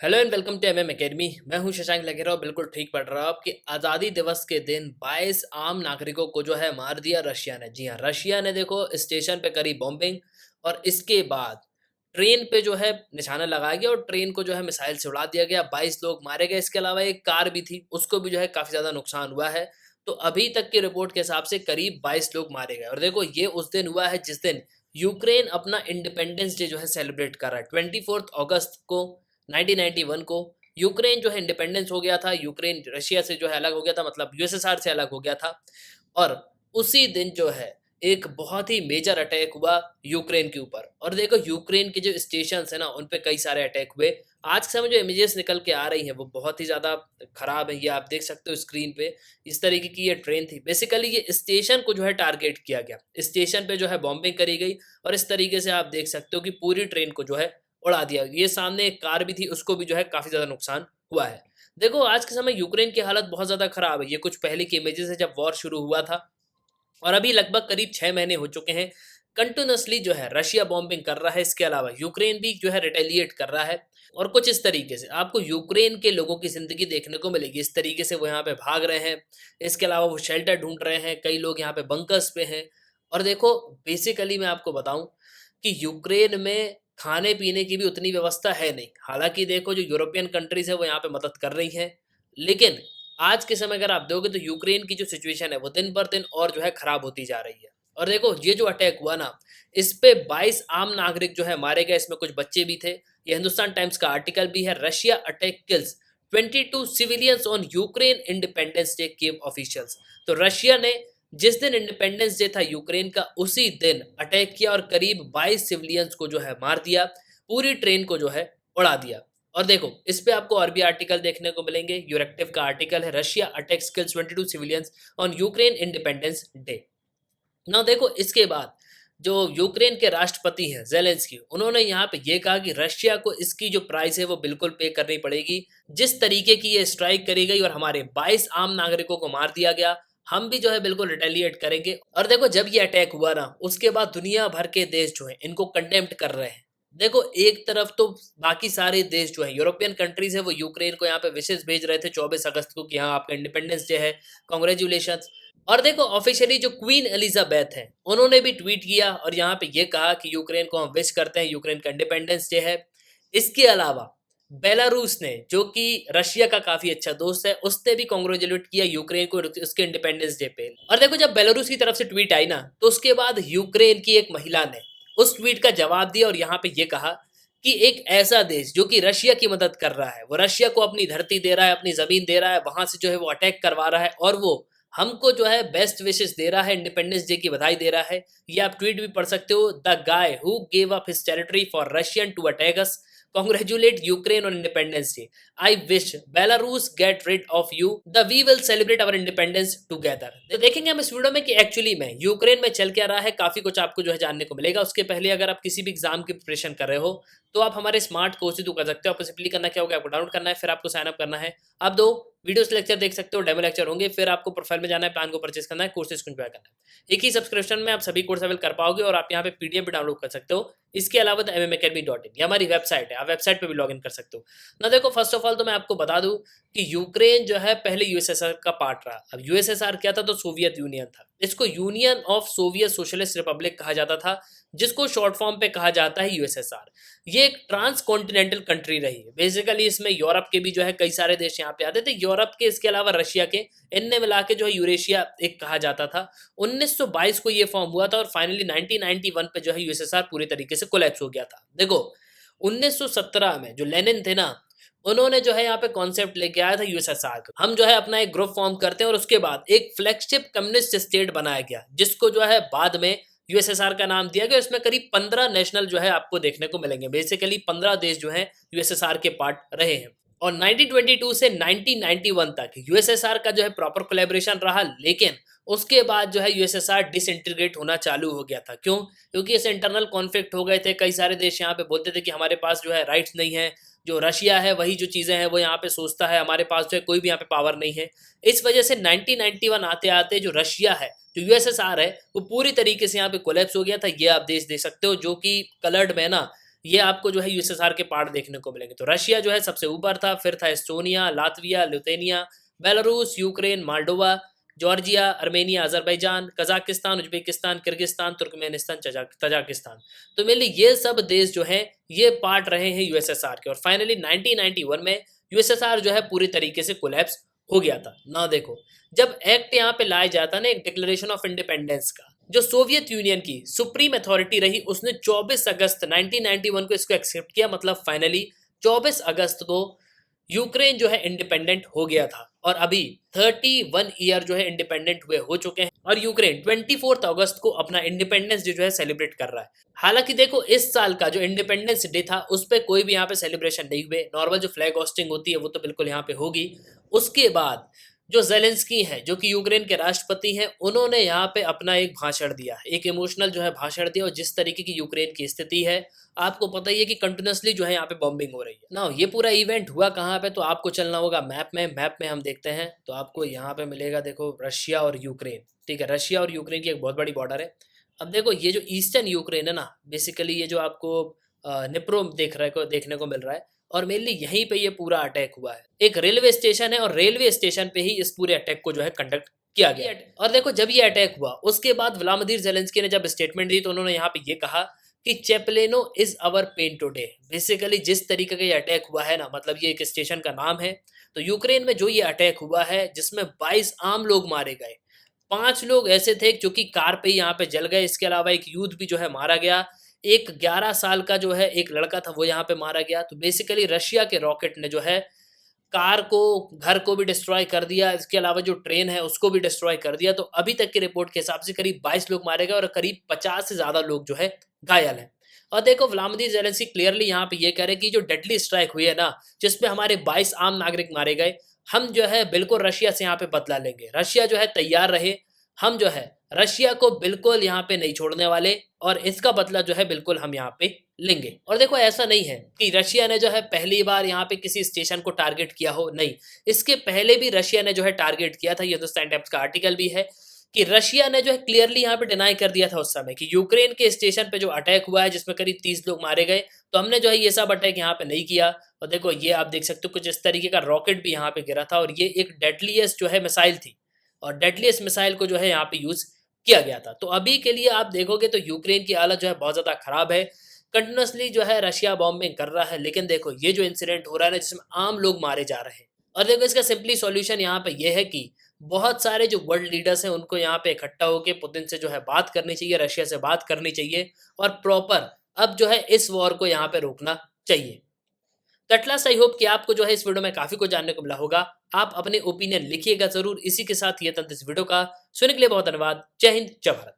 Hello and welcome to MM academy. मैं हूं शशांक लखेरा और बिल्कुल ठीक पढ़ रहा हूं आपकी आज़ादी दिवस के दिन 22 आम नागरिकों को जो है मार दिया रशिया ने। जी हां, रशिया ने देखो स्टेशन पे करी बॉम्बिंग और इसके बाद ट्रेन पे जो है निशाना लगाया गया और ट्रेन को जो है मिसाइल से उड़ा दिया गया। 22 लोग मारे गए। इसके अलावा एक कार भी थी, उसको भी जो है काफ़ी ज़्यादा नुकसान हुआ है। तो अभी तक की रिपोर्ट के हिसाब से करीब 22 लोग मारे गए। और देखो, ये उस दिन हुआ है जिस दिन यूक्रेन अपना इंडिपेंडेंस डे जो है सेलिब्रेट कर रहा है। 24 अगस्त को 1991 को यूक्रेन जो है इंडिपेंडेंस हो गया था। यूक्रेन रशिया से जो है अलग हो गया था, मतलब यूएसएसआर से अलग हो गया था। और उसी दिन जो है एक बहुत ही मेजर अटैक हुआ यूक्रेन के ऊपर। और देखो, यूक्रेन के जो स्टेशन है ना, उन पे कई सारे अटैक हुए। आज के समय जो इमेजेस निकल के आ रही हैं वो बहुत ही ज़्यादा खराब है। ये आप देख सकते हो स्क्रीन पे। इस तरीके की ये ट्रेन थी। बेसिकली ये स्टेशन को जो है टारगेट किया गया, स्टेशन पे जो है बॉम्बिंग करी गई। और इस तरीके से आप देख सकते हो कि पूरी ट्रेन को जो है उड़ा दिया। ये सामने एक कार भी थी, उसको भी जो है काफ़ी ज़्यादा नुकसान हुआ है। देखो, आज के समय यूक्रेन की हालत बहुत ज़्यादा खराब है। ये कुछ पहले की इमेजेस है जब वॉर शुरू हुआ था। और अभी लगभग करीब 6 महीने हो चुके हैं। कंटिन्यूअसली जो है रशिया बॉम्बिंग कर रहा है। इसके अलावा यूक्रेन भी जो है रिटेलिएट कर रहा है। और कुछ इस तरीके से आपको यूक्रेन के लोगों की ज़िंदगी देखने को मिलेगी। इस तरीके से वो यहाँ पे भाग रहे हैं। इसके अलावा वो शेल्टर ढूँढ रहे हैं। कई लोग यहाँ पे बंकर्स पे हैं। और देखो, बेसिकली मैं आपको बताऊँ कि यूक्रेन में खाने-पीने की भी उतनी व्यवस्था है नहीं। हालाँकि देखो, जो यूरोपियन कंट्रीज़ है वो यहाँ पे मदद कर रही हैं। लेकिन आज के समय अगर आप देखोगे तो यूक्रेन की जो सिचुएशन है वो दिन पर दिन और जो है खराब होती जा रही है। और देखो, ये जो अटैक हुआ ना, इस पे 22 आम नागरिक जो है मारे गए। इसमें कुछ बच्चे भी थे। ये हिंदुस्तान टाइम्स का आर्टिकल भी है। Russia attack kills 22 civilians on Ukraine independence day, Kyiv officials. तो रशिया ने जिस दिन इंडिपेंडेंस डे था यूक्रेन का, उसी दिन अटैक किया और करीब 22 सिविलियंस को जो है मार दिया। पूरी ट्रेन को जो है उड़ा दिया। और देखो, इस पे आपको और भी आर्टिकल देखने को मिलेंगे। यूरेक्टिव का आर्टिकल है, Russia attacks kills 22 civilians on Ukraine independence day. ना देखो, इसके बाद जो यूक्रेन के राष्ट्रपति हैं ज़ेलेंस्की, उन्होंने यहाँ पे ये कहा कि रशिया को इसकी जो प्राइस है वो बिल्कुल पे करनी पड़ेगी। जिस तरीके की ये स्ट्राइक करी गई और हमारे 22 आम नागरिकों को मार दिया गया, हम भी जो है बिल्कुल रिटेलिएट करेंगे। और देखो, जब ये अटैक हुआ ना, उसके बाद दुनिया भर के देश जो हैं इनको कंडेम्ड कर रहे हैं। देखो, एक तरफ तो बाकी सारे देश जो हैं, यूरोपियन कंट्रीज़ है, वो यूक्रेन को यहाँ पे विशेष भेज रहे थे 24 अगस्त को कि हाँ, आपका इंडिपेंडेंस डे है, कांग्रेचुलेशंस। और देखो, ऑफिशियली जो क्वीन एलिजाबेथ हैं, उन्होंने भी ट्वीट किया और यहाँ पे ये कहा कि यूक्रेन को हम विश करते हैं, यूक्रेन का इंडिपेंडेंस डे है। इसके अलावा बेलारूस ने, जो कि रशिया का काफ़ी अच्छा दोस्त है, उसने भी कांग्रेचुलेट किया यूक्रेन को उसके इंडिपेंडेंस डे पे। और देखो, जब बेलारूस की तरफ से ट्वीट आई ना, तो उसके बाद यूक्रेन की एक महिला ने उस ट्वीट का जवाब दिया और यहाँ पे ये कहा कि एक ऐसा देश जो कि रशिया की मदद कर रहा है, वो रशिया को अपनी धरती दे रहा है, अपनी ज़मीन दे रहा है, वहाँ से जो है वो अटैक करवा रहा है और वो हमको जो है बेस्ट विशेस दे रहा है, इंडिपेंडेंस डे की बधाई दे रहा है। ये आप ट्वीट भी पढ़ सकते हो। The guy who gave up his territory for Russian to attack us, congratulate Ukraine on Independence Day. I wish Belarus get rid of you. The we will celebrate our independence together. तो देखेंगे हम इस video में कि actually में Ukraine में चल क्या रहा है। काफी कुछ आपको जो है जानने को मिलेगा। उसके पहले अगर आप किसी भी एग्जाम की प्रिपरेशन कर रहे हो तो आप हमारे स्मार्ट कोर्स कर सकते हो। आपको सिंपली करना क्या होगा, आपको डाउनलोड करना है, फिर आपको साइन अप करना है। आप दो वीडियोस लेक्चर देख सकते हो, डेमो लेक्चर होंगे, फिर आपको प्रोफाइल में जाना है, प्लान को परचेस करना है, कोर्सेज को एंजॉय करना है। एक ही सब्सक्रिप्शन में आप सभी कोर्स अवेल कर पाओगे और आप यहाँ पे पीडीएफ भी डाउनलोड कर सकते हो। इसके अलावा द mmacademy.in ये हमारी वेबसाइट है, आप वेबसाइट पे भी लॉगिन कर सकते हो ना। देखो, फर्स्ट ऑफ ऑल तो मैं आपको बता दूं कि यूक्रेन जो है पहले यूएसएसआर का पार्ट रहा। अब यूएसएसआर क्या था, तो सोवियत यूनियन था। इसको union of Soviet socialist Republic कहा जाता था, जिसको शॉर्ट फॉर्म पे कहा जाता है यूएसएसआर। ये एक ट्रांस कॉन्टिनेंटल कंट्री रही है। बेसिकली इसमें यूरोप के भी जो है कई सारे देश यहाँ पे आते थे। यूरोप के, इसके अलावा रशिया के, इनने मिला के जो है यूरेशिया एक कहा जाता था। 1922 को ये फॉर्म हुआ था और फाइनली 1991 पे जो है यूएसएसआर पूरी तरीके से कोलैप्स हो गया था। देखो, 1917 में जो लेनिन थे ना, उन्होंने जो है यहाँ पे कॉन्सेप्ट लेके आया था यूएसएसआर का। हम जो है अपना एक ग्रुप फॉर्म करते हैं और उसके बाद एक फ्लैगशिप कम्युनिस्ट स्टेट बनाया गया, जिसको जो है बाद में यूएसएसआर का नाम दिया गया। इसमें करीब 15 नेशनल जो है आपको देखने को मिलेंगे। बेसिकली 15 देश जो है यूएसएसआर के पार्ट रहे हैं। और 1922 से 1991 तक यूएसएसआर का जो है प्रॉपर कोलैबोरेशन रहा। लेकिन उसके बाद जो है यूएसएसआर डिसइंटीग्रेट होना चालू हो गया था। क्यों? क्योंकि इसे इंटरनल कॉन्फ्लिक्ट हो गए थे। कई सारे देश यहाँ पे बोलते थे कि हमारे पास जो है राइट्स नहीं है, जो रशिया है वही जो चीज़ें हैं वो यहाँ पे सोचता है, हमारे पास जो है कोई भी यहाँ पे पावर नहीं है। इस वजह से 1991 आते आते जो रशिया है, जो यूएसएसआर है, वो पूरी तरीके से यहाँ पे कोलैप्स हो गया था। ये आप देश देख सकते हो, जो कि कलर्ड में ना ये आपको जो है यूएसएसआर के पार्ट देखने को मिलेंगे। तो रशिया जो है सबसे ऊपर था, फिर था Estonia, Latvia, Lithuania, Belarus, Ukraine, Moldova, Georgia, Armenia, Azerbaijan, Kazakhstan, Uzbekistan, Kyrgyzstan, Turkmenistan, Tajikistan. तो मेनली ये सब देश जो हैं ये पार्ट रहे हैं यूएसएसआर के, और फाइनली 1991 में यूएसएसआर जो है पूरी तरीके से कोलैप्स हो गया था। ना देखो, जब एक्ट यहाँ पे लाया जाता ना एक डिक्लेरेशन ऑफ इंडिपेंडेंस का, जो सोवियत यूनियन की सुप्रीम अथॉरिटी रही उसने 24 अगस्त 1991 को इसको एक्सेप्ट किया। मतलब फाइनली 24 अगस्त को यूक्रेन जो है इंडिपेंडेंट हो गया था, और अभी 31 ईयर जो है इंडिपेंडेंट हुए हो चुके हैं, और यूक्रेन 24 अगस्त को अपना इंडिपेंडेंस डे जो है सेलिब्रेट कर रहा है। हालांकि देखो, इस साल का जो इंडिपेंडेंस डे था उस पर कोई भी यहाँ पे सेलिब्रेशन नहीं हुए। नॉर्मल जो फ्लैग होस्टिंग होती है वो तो बिल्कुल यहाँ पे होगी। उसके बाद जो जेलेंस्की हैं, जो कि यूक्रेन के राष्ट्रपति हैं, उन्होंने यहाँ पे अपना एक भाषण दिया, एक इमोशनल जो है भाषण दिया। और जिस तरीके की यूक्रेन की स्थिति है, आपको पता ही है कि कंटिन्यूसली जो है यहाँ पे बॉम्बिंग हो रही है ना। ये पूरा इवेंट हुआ कहाँ पे, तो आपको चलना होगा मैप में हम देखते हैं तो आपको यहाँ पे मिलेगा, देखो रशिया और यूक्रेन। ठीक है, रशिया और यूक्रेन की एक बहुत बड़ी बॉर्डर है। अब देखो, ये जो ईस्टर्न यूक्रेन है ना, बेसिकली ये जो आपको निप्रो देखने को मिल रहा है, और मेनली यहीं पे ये पूरा अटैक हुआ है। एक रेलवे स्टेशन है, और रेलवे स्टेशन पे ही इस पूरे अटैक को जो है कंडक्ट किया गया। और देखो, जब ये अटैक हुआ उसके बाद व्लादिमीर जेलेंस्की ने जब स्टेटमेंट दी तो उन्होंने यहाँ पे ये कहा कि चेपलेनो is our pain today. Basically जिस तरीके का ये अटैक हुआ है ना, मतलब ये एक स्टेशन का नाम है। तो यूक्रेन में जो ये अटैक हुआ है जिसमें 22 आम लोग मारे गए, 5 लोग ऐसे थे जो कि कार पे ही यहाँ पे जल गए। इसके अलावा एक यूथ भी जो है मारा गया। एक 11 साल का जो है एक लड़का था वो यहाँ पे मारा गया। तो बेसिकली रशिया के रॉकेट ने जो है कार को, घर को भी डिस्ट्रॉय कर दिया। इसके अलावा जो ट्रेन है उसको भी डिस्ट्रॉय कर दिया। तो अभी तक की रिपोर्ट के हिसाब से करीब 22 लोग मारे गए और करीब 50 से ज़्यादा लोग जो है घायल हैं। और देखो, व्लादिमीर ज़ेलेंस्की क्लियरली यहाँ पे ये कह रहे हैं कि जो डेडली स्ट्राइक हुई है ना, जिसमें हमारे 22 आम नागरिक मारे गए, हम जो है बिल्कुल रशिया से यहाँ पे बदला लेंगे। रशिया जो है तैयार रहे, हम जो है रशिया को बिल्कुल यहाँ पे नहीं छोड़ने वाले, और इसका बदला जो है बिल्कुल हम यहाँ पे लेंगे। और देखो, ऐसा नहीं है कि रशिया ने जो है पहली बार यहाँ पे किसी स्टेशन को टारगेट किया हो, नहीं। इसके पहले भी रशिया ने जो है टारगेट किया था। हिंदुस्तान टाइम्स का आर्टिकल भी है कि रशिया ने जो है क्लियरली यहाँ पे डिनाई कर दिया था उस समय कि यूक्रेन के स्टेशन पे जो अटैक हुआ है जिसमें करीब 30 लोग मारे गए, तो हमने जो है ये सब अटैक यहाँ पे नहीं किया। और देखो, ये आप देख सकते हो कुछ इस तरीके का रॉकेट भी यहाँ पे गिरा था, और ये एक डेडलीस्ट जो है मिसाइल थी, और डेडलीस्ट मिसाइल को जो है यहाँ पे यूज किया गया था। तो अभी के लिए आप देखोगे तो यूक्रेन की हालत जो है बहुत ज़्यादा खराब है। कंटिन्यूसली जो है रशिया बॉम्बिंग कर रहा है, लेकिन देखो ये जो इंसिडेंट हो रहा है ना, जिसमें आम लोग मारे जा रहे हैं। और देखो, इसका सिंपली सॉल्यूशन यहाँ पे ये है कि बहुत सारे जो वर्ल्ड लीडर्स हैं उनको यहाँ पे इकट्ठा होकर पुतिन से जो है बात करनी चाहिए, रशिया से बात करनी चाहिए, और प्रॉपर अब जो है इस वॉर को यहाँ पे रोकना चाहिए। तो एट लास्ट आई होप कि आपको जो है इस वीडियो में काफी कुछ जानने को मिला होगा। आप अपने ओपिनियन लिखिएगा जरूर। इसी के साथ ये था इस वीडियो का। सुनने के लिए बहुत धन्यवाद। जय हिंद, जय भारत।